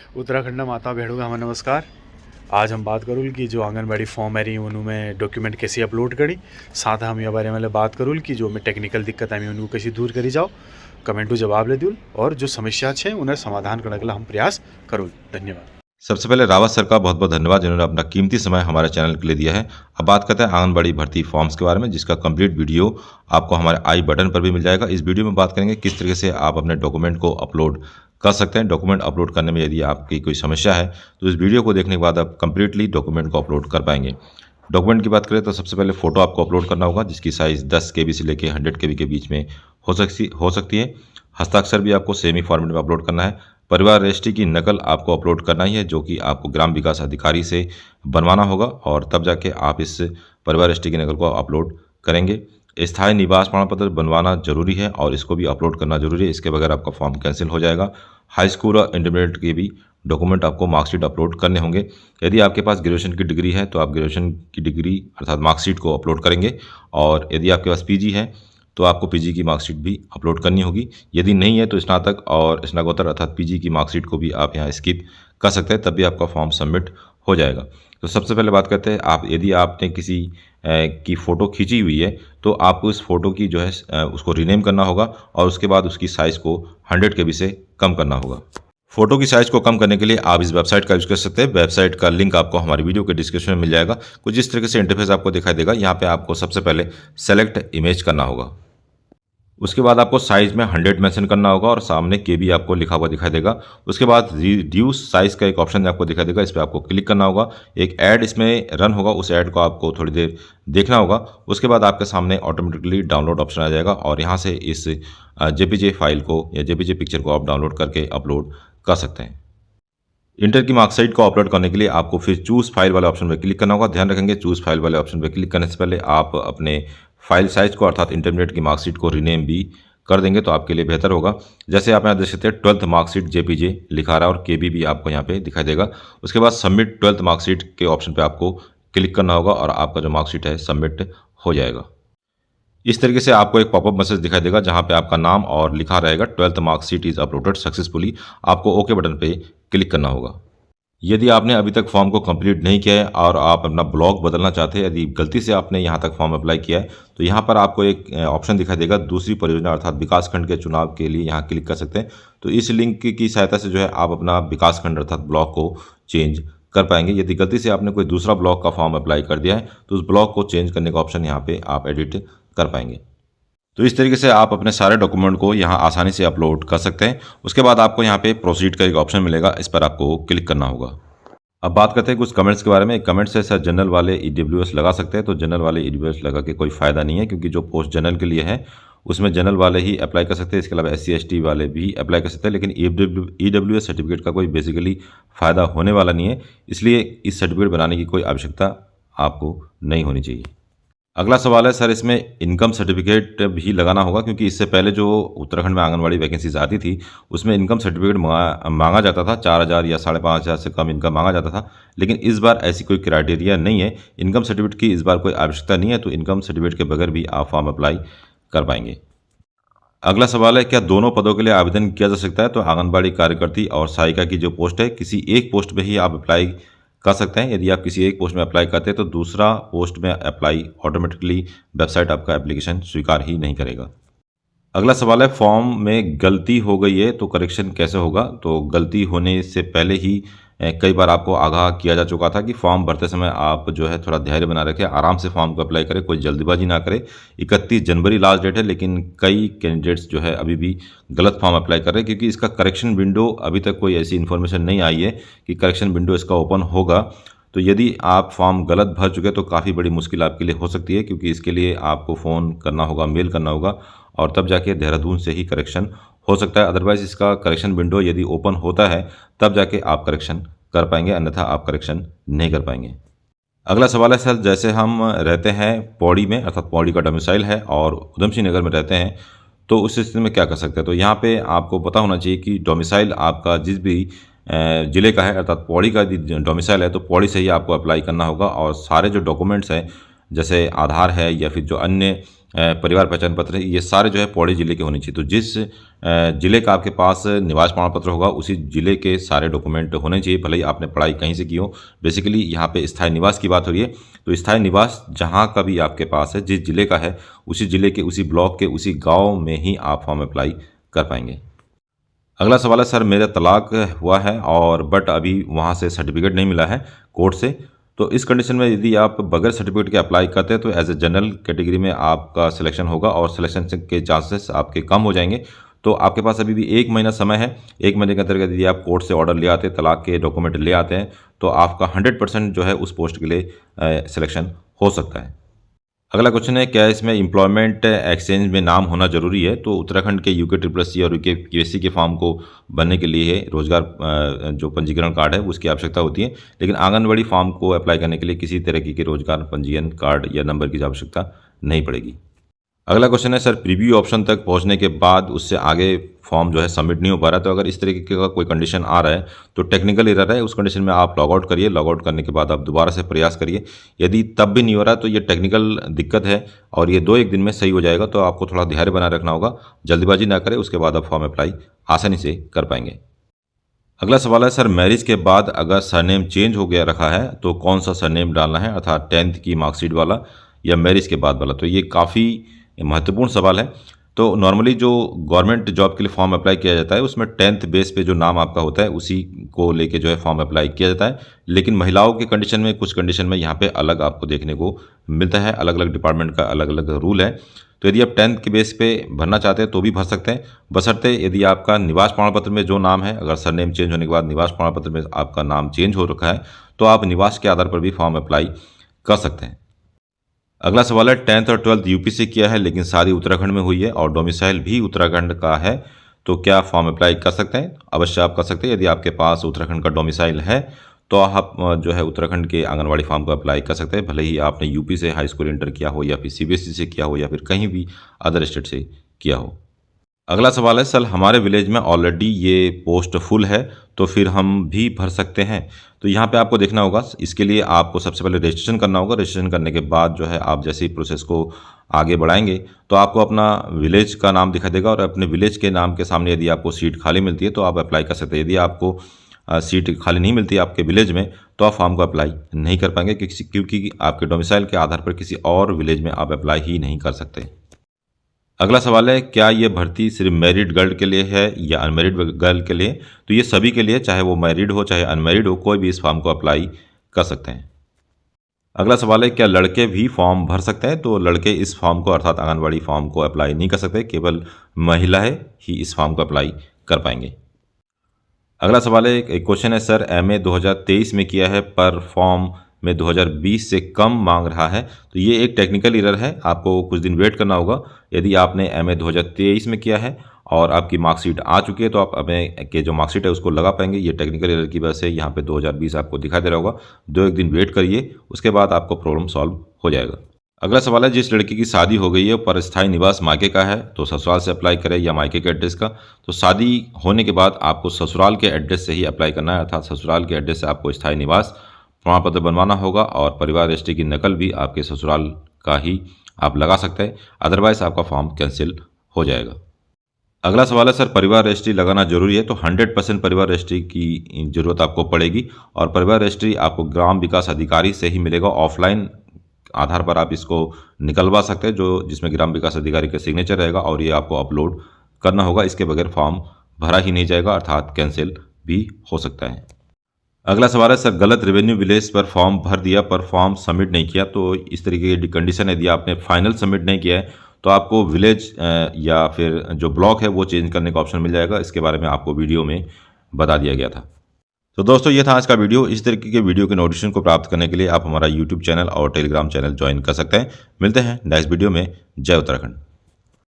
उत्तराखंड माता भेड़ों का हमें नमस्कार। आज हम बात करूँ कि जो आंगनबाड़ी फॉर्म है रही उनमें डॉक्यूमेंट कैसे अपलोड करी, साथ हम ये बारे में बात करूँ कि जो में टेक्निकल दिक्कत है उनको कैसे दूर करी जाओ, कमेंटू जवाब ले दूँ और जो समस्या है उन्हें समाधान करने के लिए हम प्रयास करूँ। धन्यवाद। सबसे पहले रावत सर का बहुत बहुत धन्यवाद जिन्होंने अपना कीमती समय हमारे चैनल के लिए दिया है। अब बात करते हैं आंगनबाड़ी भर्ती फॉर्म्स के बारे में, जिसका कंप्लीट वीडियो आपको हमारे आई बटन पर भी मिल जाएगा। इस वीडियो में बात करेंगे किस तरीके से आप अपने डॉक्यूमेंट को अपलोड कर सकते हैं। डॉक्यूमेंट अपलोड करने में यदि आपकी कोई समस्या है तो इस वीडियो को देखने के बाद आप कंप्लीटली डॉक्यूमेंट को अपलोड कर पाएंगे। डॉक्यूमेंट की बात करें तो सबसे पहले फ़ोटो आपको अपलोड करना होगा, जिसकी साइज़ 10 KB से लेकर 100 KB के बीच में हो सकती है। हस्ताक्षर भी आपको सेमी फॉर्मेट में अपलोड करना है। परिवार रजिस्ट्री की नकल आपको अपलोड करना ही है, जो कि आपको ग्राम विकास अधिकारी से बनवाना होगा और तब जाके आप इस परिवार रजिस्ट्री की नकल को अपलोड करेंगे। स्थायी निवास प्रमाण पत्र बनवाना जरूरी है और इसको भी अपलोड करना जरूरी है, इसके बगैर आपका फॉर्म कैंसिल हो जाएगा। हाई स्कूल और इंटरमीडिएट के भी डॉक्यूमेंट आपको मार्कशीट अपलोड करने होंगे। यदि आपके पास ग्रेजुएशन की डिग्री है तो आप ग्रेजुएशन की डिग्री अर्थात मार्कशीट को अपलोड करेंगे, और यदि आपके पास पीजी है तो आपको पीजी की मार्कशीट भी अपलोड करनी होगी। यदि नहीं है तो स्नातक और स्नातकोत्तर अर्थात पीजी की मार्कशीट को भी आप यहाँ स्किप कर सकते हैं, तब भी आपका फॉर्म सबमिट हो जाएगा। तो सबसे पहले बात करते हैं, यदि आपने किसी की फ़ोटो खींची हुई है तो आपको इस फ़ोटो की जो है उसको रीनेम करना होगा और उसके बाद उसकी साइज़ को 100 KB से कम करना होगा। फोटो की साइज़ को कम करने के लिए आप इस वेबसाइट का यूज़ कर सकते हैं। वेबसाइट का लिंक आपको हमारी वीडियो के डिस्क्रिप्शन में मिल जाएगा। कुछ इस तरीके से इंटरफेस आपको दिखाई देगा। यहाँ पे आपको सबसे पहले सेलेक्ट इमेज करना होगा, उसके बाद आपको साइज़ में 100 मेंशन करना होगा और सामने KB आपको लिखा हुआ दिखाई देगा। उसके बाद रिड्यूस साइज़ का एक ऑप्शन आपको दिखाई देगा, इस पर आपको क्लिक करना होगा। एक ऐड इसमें रन होगा, उस ऐड को आपको थोड़ी देर देखना होगा। उसके बाद आपके सामने ऑटोमेटिकली डाउनलोड ऑप्शन आ जाएगा और यहाँ से इस JPG फाइल को या JPG पिक्चर को आप डाउनलोड करके अपलोड कर सकते हैं। इंटर की मार्कशीट को अपलोड करने के लिए आपको फिर चूज़ फाइल वाले ऑप्शन पर क्लिक करना होगा। ध्यान रखेंगे, चूज़ फाइल वाले ऑप्शन पर क्लिक करने से पहले आप अपने फाइल साइज़ को अर्थात इंटरमीडिएट की मार्कशीट को रीनेम भी कर देंगे तो आपके लिए बेहतर होगा। जैसे आप यहाँ देख सकते हैं 12th मार्कशीट JPG लिखा रहा है और KB भी आपको यहाँ पे दिखाई देगा। उसके बाद सबमिट 12th मार्कशीट के ऑप्शन पे आपको क्लिक करना होगा और आपका जो मार्कशीट है सबमिट हो जाएगा। इस तरीके से आपको एक पॉपअप मैसेज दिखाई देगा जहाँ पे आपका नाम और लिखा रहेगा 12th marksheet is uploaded successfully. आपको ओके बटन पे क्लिक करना होगा। यदि आपने अभी तक फॉर्म को कंप्लीट नहीं किया है और आप अपना ब्लॉक बदलना चाहते हैं, यदि गलती से आपने यहाँ तक फॉर्म अप्लाई किया है तो यहाँ पर आपको एक ऑप्शन दिखाई देगा दूसरी परियोजना अर्थात विकासखंड के चुनाव के लिए, यहाँ क्लिक कर सकते हैं। तो इस लिंक की सहायता से जो है आप अपना विकासखंड अर्थात ब्लॉक को चेंज कर पाएंगे। यदि गलती से आपने कोई दूसरा ब्लॉक का फॉर्म अप्लाई कर दिया है तो उस ब्लॉक को चेंज करने का ऑप्शन यहाँ पे आप एडिट कर पाएंगे। तो इस तरीके से आप अपने सारे डॉक्यूमेंट को यहाँ आसानी से अपलोड कर सकते हैं। उसके बाद आपको यहाँ पे प्रोसीड का एक ऑप्शन मिलेगा, इस पर आपको क्लिक करना होगा। अब बात करते हैं कुछ कमेंट्स के बारे में। कमेंट्स है सर जनरल वाले EWS लगा सकते हैं, तो जनरल वाले EWS लगा के कोई फ़ायदा नहीं है, क्योंकि जो पोस्ट जनरल के लिए है उसमें जनरल वाले ही अप्लाई कर सकते हैं। इसके अलावा SC ST वाले भी अप्लाई कर सकते हैं, लेकिन EWS सर्टिफिकेट का कोई बेसिकली फ़ायदा होने वाला नहीं है, इसलिए इस सर्टिफिकेट बनाने की कोई आवश्यकता आपको नहीं होनी चाहिए। अगला सवाल है सर इसमें इनकम सर्टिफिकेट भी लगाना होगा, क्योंकि इससे पहले जो उत्तराखंड में आंगनबाड़ी वैकेंसीज आती थी उसमें इनकम सर्टिफिकेट मांगा जाता था, 4,000 या 5,500 से कम इनकम मांगा जाता था। लेकिन इस बार ऐसी कोई क्राइटेरिया नहीं है, इनकम सर्टिफिकेट की इस बार कोई आवश्यकता नहीं है, तो इनकम सर्टिफिकेट के बगैर भी आप फॉर्म अप्लाई कर पाएंगे। अगला सवाल है क्या दोनों पदों के लिए आवेदन किया जा सकता है? तो आंगनबाड़ी कार्यकर्ती और सहायिका की जो पोस्ट है, किसी एक पोस्ट में ही आप अप्लाई कर सकते हैं। यदि आप किसी एक पोस्ट में अप्लाई करते हैं तो दूसरा पोस्ट में अप्लाई ऑटोमेटिकली वेबसाइट आपका एप्लीकेशन स्वीकार ही नहीं करेगा। अगला सवाल है फॉर्म में गलती हो गई है तो करेक्शन कैसे होगा? तो गलती होने से पहले ही कई बार आपको आगाह किया जा चुका था कि फॉर्म भरते समय आप जो है थोड़ा धैर्य बना रखें, आराम से फॉर्म को अप्लाई करें, कोई जल्दबाजी ना करें। 31 जनवरी लास्ट डेट है, लेकिन कई कैंडिडेट्स जो है अभी भी गलत फॉर्म अप्लाई कर रहे हैं, क्योंकि इसका करेक्शन विंडो अभी तक कोई ऐसी इन्फॉर्मेशन नहीं आई है कि करेक्शन विंडो इसका ओपन होगा। तो यदि आप फॉर्म गलत भर चुके तो काफ़ी बड़ी मुश्किल आपके लिए हो सकती है, क्योंकि इसके लिए आपको फ़ोन करना होगा, मेल करना होगा और तब जाके देहरादून से ही करेक्शन हो सकता है। अदरवाइज़ इसका करेक्शन विंडो यदि ओपन होता है तब जाके आप करेक्शन कर पाएंगे, अन्यथा आप करेक्शन नहीं कर पाएंगे। अगला सवाल है सर जैसे हम रहते हैं पौड़ी में अर्थात पौड़ी का डोमिसाइल है और उधमसिंह नगर में रहते हैं, तो उस स्थिति में क्या कर सकते हैं? तो यहाँ पे आपको पता होना चाहिए कि डोमिसाइल आपका जिस भी ज़िले का है अर्थात पौड़ी का डोमिसाइल है तो पौड़ी से ही आपको अप्लाई करना होगा और सारे जो डॉक्यूमेंट्स हैं जैसे आधार है या फिर जो अन्य परिवार पहचान पत्र है, ये सारे जो है पौड़ी ज़िले के होने चाहिए। तो जिस ज़िले का आपके पास निवास प्रमाण पत्र होगा उसी ज़िले के सारे डॉक्यूमेंट होने चाहिए, भले ही आपने पढ़ाई कहीं से की हो। बेसिकली यहाँ पे स्थायी निवास की बात हो रही है, तो स्थायी निवास जहाँ का भी आपके पास है, जिस ज़िले का है, उसी ज़िले के, उसी ब्लॉक के, उसी गाँव में ही आप फॉर्म अप्लाई कर पाएंगे। अगला सवाल है, सर मेरा तलाक हुआ है और बट अभी वहाँ से सर्टिफिकेट नहीं मिला है कोर्ट से, तो इस कंडीशन में यदि आप बगैर सर्टिफिकेट के अप्लाई करते हैं तो एज ए जनरल कैटेगरी में आपका सिलेक्शन होगा और सिलेक्शन के चांसेस आपके कम हो जाएंगे। तो आपके पास अभी भी 1 महीना समय है। 1 महीने के अंतर्गत यदि आप कोर्ट से ऑर्डर ले आते हैं, तलाक के डॉक्यूमेंट ले आते हैं, तो आपका 100% जो है उस पोस्ट के लिए सिलेक्शन हो सकता है। अगला क्वेश्चन है, क्या इसमें एम्प्लॉयमेंट एक्सचेंज में नाम होना जरूरी है? तो उत्तराखंड के UKSSC और UKVSC के फॉर्म को बनने के लिए रोजगार जो पंजीकरण कार्ड है उसकी आवश्यकता होती है, लेकिन आंगनबाड़ी फॉर्म को अप्लाई करने के लिए किसी तरह के रोजगार पंजीयन कार्ड या नंबर की आवश्यकता नहीं पड़ेगी। अगला क्वेश्चन है, सर प्रीव्यू ऑप्शन तक पहुंचने के बाद उससे आगे फॉर्म जो है सबमिट नहीं हो पा रहा, तो अगर इस तरीके का कोई कंडीशन आ रहा है तो टेक्निकल एरर है। उस कंडीशन में आप लॉग आउट करिए, लॉग आउट करने के बाद आप दोबारा से प्रयास करिए। यदि तब भी नहीं हो रहा तो ये टेक्निकल दिक्कत है और ये 2-1 दिन में सही हो जाएगा, तो आपको थोड़ा धैर्य बनाए रखना होगा, जल्दबाजी ना करें, उसके बाद आप फॉर्म अप्लाई आसानी से कर पाएंगे। अगला सवाल है, सर मैरिज के बाद अगर सरनेम चेंज हो गया रखा है तो कौन सा सरनेम डालना है, अर्थात 10th की मार्कशीट वाला या मैरिज के बाद वाला? तो ये काफ़ी महत्वपूर्ण सवाल है। तो नॉर्मली जो गवर्नमेंट जॉब के लिए फॉर्म अप्लाई किया जाता है उसमें 10th बेस पे जो नाम आपका होता है उसी को लेके जो है फॉर्म अप्लाई किया जाता है, लेकिन महिलाओं के कंडीशन में कुछ कंडीशन में यहाँ पे अलग आपको देखने को मिलता है। अलग अलग डिपार्टमेंट का अलग अलग रूल है। तो यदि आप 10th के बेस पे भरना चाहते हैं तो भी भर सकते हैं, बशर्ते यदि आपका निवास प्रमाण पत्र में जो नाम है, अगर सरनेम चेंज होने के बाद निवास प्रमाण पत्र में आपका नाम चेंज हो रखा है तो आप निवास के आधार पर भी फॉर्म अप्लाई कर सकते हैं। अगला सवाल है, 10th और 12th यूपी से किया है लेकिन शादी उत्तराखंड में हुई है और डोमिसाइल भी उत्तराखंड का है, तो क्या फॉर्म अप्लाई कर सकते हैं? अवश्य आप कर सकते हैं। यदि आपके पास उत्तराखंड का डोमिसाइल है तो आप जो है उत्तराखंड के आंगनवाड़ी फॉर्म को अप्लाई कर सकते हैं, भले ही आपने यूपी से हाई स्कूल इंटर किया हो या फिर CBSE से किया हो या फिर कहीं भी अदर स्टेट से किया हो। अगला सवाल है, सर हमारे विलेज में ऑलरेडी ये पोस्ट फुल है तो फिर हम भी भर सकते हैं? तो यहाँ पे आपको देखना होगा, इसके लिए आपको सबसे पहले रजिस्ट्रेशन करना होगा। रजिस्ट्रेशन करने के बाद जो है आप जैसे ही प्रोसेस को आगे बढ़ाएंगे तो आपको अपना विलेज का नाम दिखा देगा और अपने विलेज के नाम के सामने यदि आपको सीट खाली मिलती है तो आप अप्लाई कर सकते हैं। यदि आपको सीट खाली नहीं मिलती आपके विलेज में तो आप फॉर्म को अप्लाई नहीं कर पाएंगे, क्योंकि आपके डोमिसाइल के आधार पर किसी और विलेज में आप अप्लाई ही नहीं कर सकते। अगला सवाल है, क्या ये भर्ती सिर्फ मैरिड गर्ल के लिए है या अनमैरिड गर्ल के लिए? तो ये सभी के लिए, चाहे वो मैरिड हो चाहे अनमैरिड हो, कोई भी इस फॉर्म को अप्लाई कर सकते हैं। अगला सवाल है, क्या लड़के भी फॉर्म भर सकते हैं? तो लड़के इस फॉर्म को अर्थात आंगनबाड़ी फॉर्म को अप्लाई नहीं कर सकते, केवल महिलाएं ही इस फॉर्म को अप्लाई कर पाएंगे। अगला सवाल है, एक क्वेश्चन है, सर MA 2023 में किया है पर फॉर्म में 2020 से कम मांग रहा है, तो ये एक टेक्निकल एरर है, आपको कुछ दिन वेट करना होगा। यदि आपने MA 2023 में किया है और आपकी मार्कशीट आ चुकी है तो आप MA के जो मार्कशीट है उसको लगा पाएंगे। ये टेक्निकल एरर की वजह से यहाँ पे 2020 आपको दिखाई दे रहा होगा। 2-1 दिन वेट करिए, उसके बाद आपको प्रॉब्लम सॉल्व हो जाएगा। अगला सवाल है, जिस लड़की की शादी हो गई है पर स्थायी निवास मायके का है तो ससुराल से अप्लाई करें या मायके के एड्रेस का? तो शादी होने के बाद आपको ससुराल के एड्रेस से ही अप्लाई करना है, अर्थात ससुराल के एड्रेस से आपको स्थायी निवास प्रमाण पत्र बनवाना होगा और परिवार रजिस्ट्री की नकल भी आपके ससुराल का ही आप लगा सकते हैं, अदरवाइज आपका फॉर्म कैंसिल हो जाएगा। अगला सवाल है, सर परिवार रजिस्ट्री लगाना जरूरी है? तो 100% परिवार रजिस्ट्री की जरूरत आपको पड़ेगी और परिवार रजिस्ट्री आपको ग्राम विकास अधिकारी से ही मिलेगा। ऑफलाइन आधार पर आप इसको निकलवा सकते हैं, जो जिसमें ग्राम विकास अधिकारी का सिग्नेचर रहेगा और ये आपको अपलोड करना होगा। इसके बगैर फॉर्म भरा ही नहीं जाएगा, अर्थात कैंसिल भी हो सकता है। अगला सवाल है, सर गलत रेवेन्यू विलेज पर फॉर्म भर दिया पर फॉर्म सबमिट नहीं किया, तो इस तरीके की कंडीशन यदि आपने फाइनल सबमिट नहीं किया है तो आपको विलेज या फिर जो ब्लॉक है वो चेंज करने का ऑप्शन मिल जाएगा। इसके बारे में आपको वीडियो में बता दिया गया था। तो दोस्तों ये था आज का वीडियो। इस तरीके के वीडियो के नोटिफिकेशन को प्राप्त करने के लिए आप हमारा YouTube चैनल और टेलीग्राम चैनल ज्वाइन कर सकते हैं। मिलते हैं नेक्स्ट वीडियो में। जय उत्तराखंड।